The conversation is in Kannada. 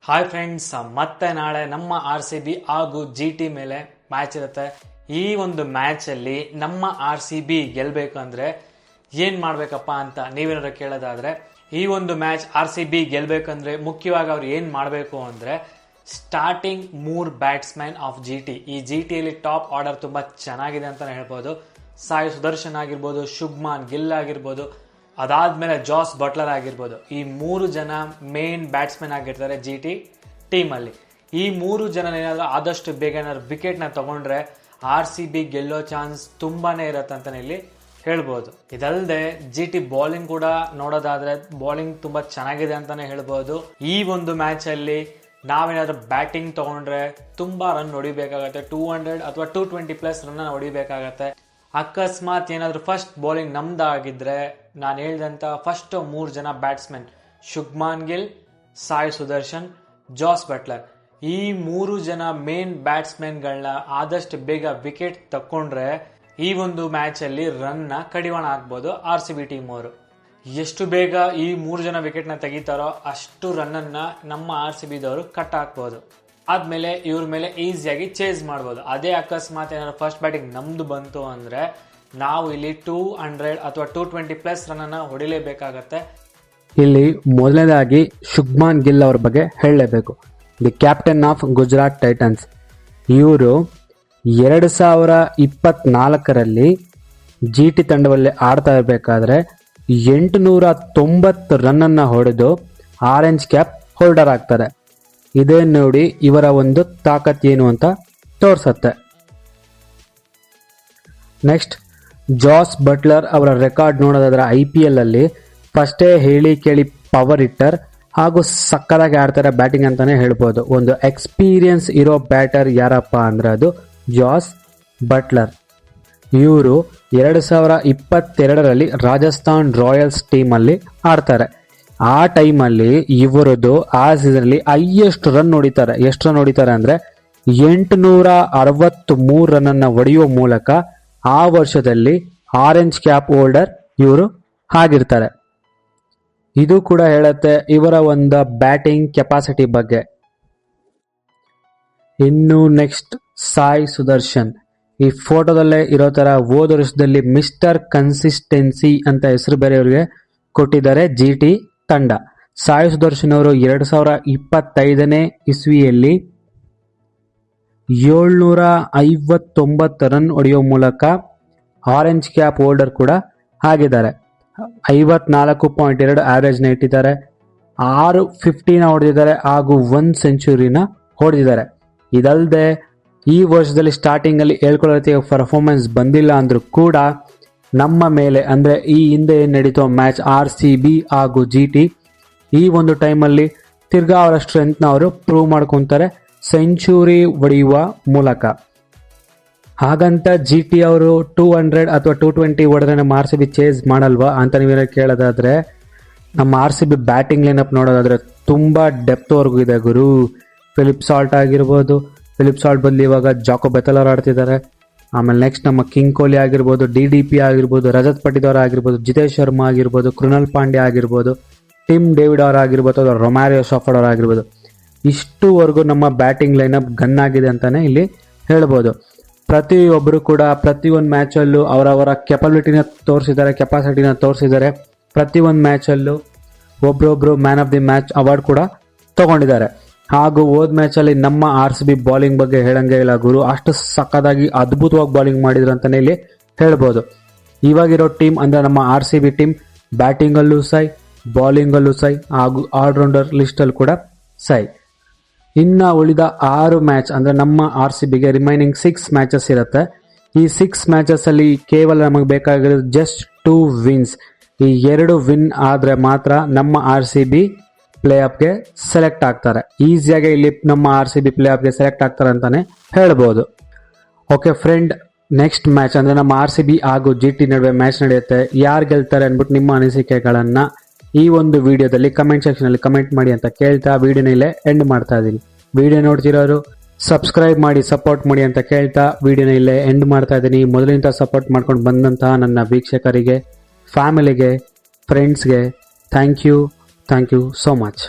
ಹಾಯ್ ಫ್ರೆಂಡ್ಸ್, ಮತ್ತೆ ನಾಳೆ ನಮ್ಮ RCB ಹಾಗೂ GT ಮೇಲೆ ಮ್ಯಾಚ್ ಇರುತ್ತೆ. ಈ ಒಂದು ಮ್ಯಾಚ್ ಅಲ್ಲಿ ನಮ್ಮ RCB ಗೆಲ್ಬೇಕು ಅಂದ್ರೆ ಏನ್ ಮಾಡ್ಬೇಕಪ್ಪ ಅಂತ ನೀವೇನಾದ್ರು ಕೇಳೋದಾದ್ರೆ, ಈ ಒಂದು ಮ್ಯಾಚ್ RCB ಗೆಲ್ಬೇಕಂದ್ರೆ ಮುಖ್ಯವಾಗಿ ಅವ್ರು ಏನ್ ಮಾಡಬೇಕು ಅಂದ್ರೆ ಸ್ಟಾರ್ಟಿಂಗ್ 3 ಬ್ಯಾಟ್ಸ್ಮನ್ ಆಫ್ GT. ಈ GT ಅಲ್ಲಿ ಟಾಪ್ ಆರ್ಡರ್ ತುಂಬಾ ಚೆನ್ನಾಗಿದೆ ಅಂತಾನೆ ಹೇಳ್ಬೋದು. ಸಾಯಿ ಸುದರ್ಶನ್ ಆಗಿರ್ಬೋದು, ಶುಭ್ಮಾನ್ ಗಿಲ್ ಆಗಿರ್ಬೋದು, ಅದಾದ್ಮೇಲೆ ಜಾಸ್ ಬಟ್ಲರ್ ಆಗಿರ್ಬೋದು. ಈ 3 ಜನ ಮೇನ್ ಬ್ಯಾಟ್ಸ್ಮನ್ ಆಗಿರ್ತಾರೆ GT ಟೀಮ್ ಅಲ್ಲಿ. ಈ 3 ಜನ ಏನಾದ್ರು ಆದಷ್ಟು ಬೇಗ ಏನಾದ್ರು ವಿಕೆಟ್ ನ ತಗೊಂಡ್ರೆ RCB ಗೆಲ್ಲೋ ಚಾನ್ಸ್ ತುಂಬಾನೇ ಇರತ್ತೆ ಅಂತಾನೆ ಇಲ್ಲಿ ಹೇಳ್ಬೋದು. ಇದಲ್ಲದೆ GT ಬೌಲಿಂಗ್ ಕೂಡ ನೋಡೋದಾದ್ರೆ ಬೌಲಿಂಗ್ ತುಂಬಾ ಚೆನ್ನಾಗಿದೆ ಅಂತಾನೆ ಹೇಳ್ಬೋದು. ಈ ಒಂದು ಮ್ಯಾಚ್ ಅಲ್ಲಿ ನಾವೇನಾದ್ರೂ ಬ್ಯಾಟಿಂಗ್ ತಗೊಂಡ್ರೆ ತುಂಬಾ ರನ್ ಹೊಡಿಬೇಕಾಗತ್ತೆ. 200 ಅಥವಾ 220 ಪ್ಲಸ್ ರನ್ ಹೊಡಿಬೇಕಾಗತ್ತೆ. ಅಕಸ್ಮಾತ್ ಏನಾದ್ರು ಫಸ್ಟ್ ಬೌಲಿಂಗ್ ನಮ್ದಾಗಿದ್ರೆ ನಾನು ಹೇಳಿದಂತ ಫಸ್ಟ್ 3 ಜನ batsman Shubman Gill, Sai Sudarshan, Jos Buttler, ಈ 3 ಜನ ಮೇನ್ ಬ್ಯಾಟ್ಸ್ಮನ್ ಗಳನ್ನ ಆದಷ್ಟು ಬೇಗ ವಿಕೆಟ್ ತಕೊಂಡ್ರೆ ಈ ಒಂದು ಮ್ಯಾಚ್ ಅಲ್ಲಿ ರನ್ ನ ಕಡಿವಾಣ ಹಾಕ್ಬೋದು RCB ಟೀಮ್ ಅವರು. ಎಷ್ಟು ಬೇಗ ಈ 3 ಜನ ವಿಕೆಟ್ ನ ತೆಗಿತಾರೋ ಅಷ್ಟು ರನ್ ಅನ್ನ ನಮ್ಮ RCB ದವರು ಕಟ್ ಹಾಕ್ಬೋದು. ಆದ್ಮೇಲೆ ಇವ್ರ ಮೇಲೆ ಈಸಿಯಾಗಿ ಚೇಸ್ ಮಾಡ್ಬೋದು. ಅದೇ ಅಕಸ್ಮಾತ್ ಏನಾದ್ರು ಫಸ್ಟ್ ಬ್ಯಾಟಿಂಗ್ ನಮ್ದು ಬಂತು ಅಂದ್ರೆ ನಾವು ಇಲ್ಲಿ 200 ಅಥವಾ 220 ಪ್ಲಸ್ ರನ್ ಅನ್ನ ಹೊಡಿಲೇಬೇಕಾಗತ್ತೆ. ಇಲ್ಲಿ ಮೊದಲನೇದಾಗಿ ಶುಭ್ಮಾನ್ ಗಿಲ್ ಅವ್ರ ಬಗ್ಗೆ ಹೇಳಲೇಬೇಕು. The captain of Gujarat Titans. ಇವರು 2024ರಲ್ಲಿ GT ತಂಡದಲ್ಲಿ ಆಡ್ತಾ ಇರಬೇಕಾದ್ರೆ 890 ರನ್ ಅನ್ನ ಹೊಡೆದು ಆರೆಂಜ್ ಕ್ಯಾಪ್ ಹೋಲ್ಡರ್ ಆಗ್ತಾರೆ. ಇದೇ ನೋಡಿ ಇವರ ಒಂದು ತಾಕತ್ ಏನು ಅಂತ ತೋರ್ಸತ್ತೆ. ನೆಕ್ಸ್ಟ್ ಜಾಸ್ ಬಟ್ಲರ್ ಅವರ ರೆಕಾರ್ಡ್ ನೋಡೋದಾದ್ರೆ IPL ಅಲ್ಲಿ ಫಸ್ಟೇ ಹೇಳಿ ಕೇಳಿ ಪವರ್ ಹಿಟ್ಟರ್ ಹಾಗೂ ಸಕ್ಕದಾಗಿ ಆಡ್ತಾರೆ ಬ್ಯಾಟಿಂಗ್ ಅಂತಾನೆ ಹೇಳ್ಬೋದು. ಒಂದು ಎಕ್ಸ್ಪೀರಿಯನ್ಸ್ ಇರೋ ಬ್ಯಾಟರ್ ಯಾರಪ್ಪ ಅಂದ್ರೆ ಅದು ಜಾಸ್ ಬಟ್ಲರ್. ಇವರು 2022ರಲ್ಲಿ ರಾಜಸ್ಥಾನ್ ರಾಯಲ್ಸ್ ಟೀಮ್ ಅಲ್ಲಿ ಆಡ್ತಾರೆ. ಆ ಟೈಮಲ್ಲಿ ಇವರದು ಆ ಸೀಸನ್ ಅಲ್ಲಿ ಹೈಯೆಸ್ಟ್ ರನ್ ಹೊಡಿತಾರೆ. ಎಷ್ಟು ರನ್ ಹೊಡಿತಾರೆ ಅಂದ್ರೆ 863 ರನ್ ಅನ್ನ ಹೊಡೆಯುವ ಮೂಲಕ ಆ ವರ್ಷದಲ್ಲಿ ಆರೆಂಜ್ ಕ್ಯಾಪ್ ಹೋಲ್ಡರ್ ಇವರು ಆಗಿರ್ತಾರೆ. ಇದು ಕೂಡ ಹೇಳುತ್ತೆ ಇವರ ಒಂದು ಬ್ಯಾಟಿಂಗ್ ಕೆಪಾಸಿಟಿ ಬಗ್ಗೆ. ಇನ್ನು ನೆಕ್ಸ್ಟ್ ಸಾಯಿ ಸುದರ್ಶನ್. ಈ ಫೋಟೋದಲ್ಲೇ ಇರೋ ತರ ಹೋದ ವರ್ಷದಲ್ಲಿ ಮಿಸ್ಟರ್ ಕನ್ಸಿಸ್ಟೆನ್ಸಿ ಅಂತ ಹೆಸರು ಬೇರೆ ಇವರಿಗೆ ಕೊಟ್ಟಿದ್ದಾರೆ GT ತಂಡ. ಸಾಯಿ ಸುದರ್ಶನ್ ಅವರು 2025ನೇ ಇಸ್ವಿಯಲ್ಲಿ 759 ರನ್ ಹೊಡೆಯುವ ಮೂಲಕ ಆರೆಂಜ್ ಕ್ಯಾಪ್ ಹೋಲ್ಡರ್ ಕೂಡ ಆಗಿದ್ದಾರೆ. 54.2 ಆವರೇಜ್ ನ ಇಟ್ಟಿದ್ದಾರೆ. 650 ಹೊಡೆದಿದ್ದಾರೆ ಹಾಗೂ 1 ಸೆಂಚುರಿನ ಹೊಡೆದಿದ್ದಾರೆ. ಇದಲ್ಲದೆ ಈ ವರ್ಷದಲ್ಲಿ ಸ್ಟಾರ್ಟಿಂಗ್ ಅಲ್ಲಿ ಹೇಳ್ಕೊಳ್ಳೋ ರೀತಿಯ ಪರ್ಫಾರ್ಮೆನ್ಸ್ ಬಂದಿಲ್ಲ ಅಂದ್ರೂ ಕೂಡ ನಮ್ಮ ಮೇಲೆ ಅಂದ್ರೆ ಈ ಹಿಂದೆ ಏನ್ ನಡೀತೋ ಮ್ಯಾಚ್ RCB ಹಾಗೂ GT ಈ ಒಂದು ಟೈಮಲ್ಲಿ ತಿರ್ಗಾ ಅವರ ಸ್ಟ್ರೆಂತ್ ನ ಅವರು ಪ್ರೂವ್ ಮಾಡ್ಕೊಂತಾರೆ ಸೆಂಚುರಿ ಹೊಡೆಯುವ ಮೂಲಕ. ಹಾಗಂತ GT ಅವರು 200 ಅಥವಾ 220 ಹೊಡೆದ್ರೆ ನಮ್ಮ RCB ಚೇಸ್ ಮಾಡಲ್ವಾ ಅಂತ ನೀವೇನ ಕೇಳೋದಾದ್ರೆ, ನಮ್ಮ RCB ಬ್ಯಾಟಿಂಗ್ ಲೈನಪ್ ನೋಡೋದಾದ್ರೆ ತುಂಬಾ ಡೆಪ್ತ್ ವರ್ಗೂ ಇದೆ ಗುರು. ಫಿಲಿಪ್ ಸಾಲ್ಟ್ ಆಗಿರ್ಬೋದು, ಫಿಲಿಪ್ ಸಾಲ್ಟ್ ಬದಲು ಇವಾಗ ಜಾಕೋ ಬೆಥಲರ್ ಆಡ್ತಿದ್ದಾರೆ. ಆಮೇಲೆ ನೆಕ್ಸ್ಟ್ ನಮ್ಮ ಕಿಂಗ್ ಕೊಹ್ಲಿ ಆಗಿರ್ಬೋದು, DDP ಆಗಿರ್ಬೋದು, ರಜತ್ ಪಟಿದಾರ್ ಆಗಿರ್ಬೋದು, ಜಿತೇಶ್ ಶರ್ಮಾ ಆಗಿರ್ಬೋದು, ಕೃಣಾಲ್ ಪಾಂಡ್ಯ ಆಗಿರ್ಬೋದು, ಟಿಮ್ ಡೇವಿಡ್ ಅವರ್ ಆಗಿರ್ಬೋದು, ರೊಮ್ಯಾರಿಯೋ ಶಾಫರ್ಡ್ ಅವರ್ ಆಗಿರ್ಬೋದು. ಇಷ್ಟುವರೆಗೂ ನಮ್ಮ ಬ್ಯಾಟಿಂಗ್ ಲೈನಪ್ ಗನ್ ಆಗಿದೆ ಅಂತಾನೆ ಇಲ್ಲಿ ಹೇಳ್ಬೋದು. ಪ್ರತಿಯೊಬ್ಬರು ಕೂಡ ಪ್ರತಿಯೊಂದು ಮ್ಯಾಚ್ ಅಲ್ಲೂ ಅವರವರ ಕೆಪಾಸಿಟಿನ ತೋರಿಸಿದ್ದಾರೆ. ಪ್ರತಿಯೊಂದು ಮ್ಯಾಚ್ ಅಲ್ಲೂ ಒಬ್ರೊಬ್ರು man of the match award ಕೂಡ ತಗೊಂಡಿದ್ದಾರೆ. ಹಾಗೂ ಹೋದ್ ಮ್ಯಾಚ್ ಅಲ್ಲಿ ನಮ್ಮ RCB ಬೌಲಿಂಗ್ ಬಗ್ಗೆ ಹೇಳಂಗೆ ಇಲ್ಲ ಗುರು. ಅಷ್ಟು ಸಕ್ಕದಾಗಿ ಅದ್ಭುತವಾಗಿ ಬೌಲಿಂಗ್ ಮಾಡಿದ್ರು ಅಂತಾನೆ ಇಲ್ಲಿ ಹೇಳ್ಬೋದು. ಇವಾಗಿರೋ ಟೀಮ್ ಅಂದ್ರೆ ನಮ್ಮ RCB ಟೀಮ್ ಬ್ಯಾಟಿಂಗ್ ಅಲ್ಲೂ ಸೈ, ಬೌಲಿಂಗ್ ಅಲ್ಲೂ ಸೈ ಹಾಗೂ ಆಲ್ರೌಂಡರ್ ಲಿಸ್ಟ್ ಅಲ್ಲಿ ಕೂಡ ಸೈ. ಇನ್ನ ಉಳಿದ 6 ಮ್ಯಾಚ್ ಅಂದ್ರೆ ನಮ್ಮ RCBಗೆ ರಿಮೈನಿಂಗ್ 6 ಮ್ಯಾಚಸ್ ಇರುತ್ತೆ. ಈ 6 ಮ್ಯಾಚಸ್ ಅಲ್ಲಿ ಕೇವಲ ನಮಗೆ ಬೇಕಾಗಿರೋದು ಜಸ್ಟ್ 2 ವಿನ್ಸ್. ಈ 2 ವಿನ್ ಆದ್ರೆ ಮಾತ್ರ ನಮ್ಮ RCB ಪ್ಲೇ ಆಫ್ಗೆ ಸೆಲೆಕ್ಟ್ ಆಗ್ತಾರೆ. ಈಸಿಯಾಗಿ ಇಲ್ಲಿ ನಮ್ಮ RCB ಪ್ಲೇ ಆಫ್ಗೆ ಸೆಲೆಕ್ಟ್ ಆಗ್ತಾರೆ ಅಂತಾನೆ ಹೇಳ್ಬೋದು. ಓಕೆ ಫ್ರೆಂಡ್, ನೆಕ್ಸ್ಟ್ ಮ್ಯಾಚ್ ಅಂದ್ರೆ ನಮ್ಮ RCB ಹಾಗೂ GT ನಡುವೆ ಮ್ಯಾಚ್ ನಡೆಯುತ್ತೆ. ಯಾರು ಗೆಲ್ತಾರೆ ಅನ್ಬಿಟ್ಟು ನಿಮ್ಮ ಅನಿಸಿಕೆಗಳನ್ನ ಈ ಒಂದು ವಿಡಿಯೋದಲ್ಲಿ ಕಮೆಂಟ್ ಸೆಕ್ಷನ್ ಅಲ್ಲಿ ಕಮೆಂಟ್ ಮಾಡಿ ಅಂತ ಕೇಳ್ತಾ ವಿಡಿಯೋನ ಇಲ್ಲೇ ಎಂಡ್ ಮಾಡ್ತಾ ಇದ್ದೀನಿ. ವಿಡಿಯೋ ನೋಡ್ತಿರೋರು ಸಬ್ಸ್ಕ್ರೈಬ್ ಮಾಡಿ ಸಪೋರ್ಟ್ ಮಾಡಿ ಅಂತ ಕೇಳ್ತಾ ವಿಡಿಯೋನ ಇಲ್ಲೇ ಎಂಡ್ ಮಾಡ್ತಾ ಇದ್ದೀನಿ. ಮೊದಲಿಂದ ಸಪೋರ್ಟ್ ಮಾಡ್ಕೊಂಡು ಬಂದಂತಹ ನನ್ನ ವೀಕ್ಷಕರಿಗೆ, ಫ್ಯಾಮಿಲಿಗೆ, ಫ್ರೆಂಡ್ಸ್ಗೆ ಥ್ಯಾಂಕ್ ಯು so much.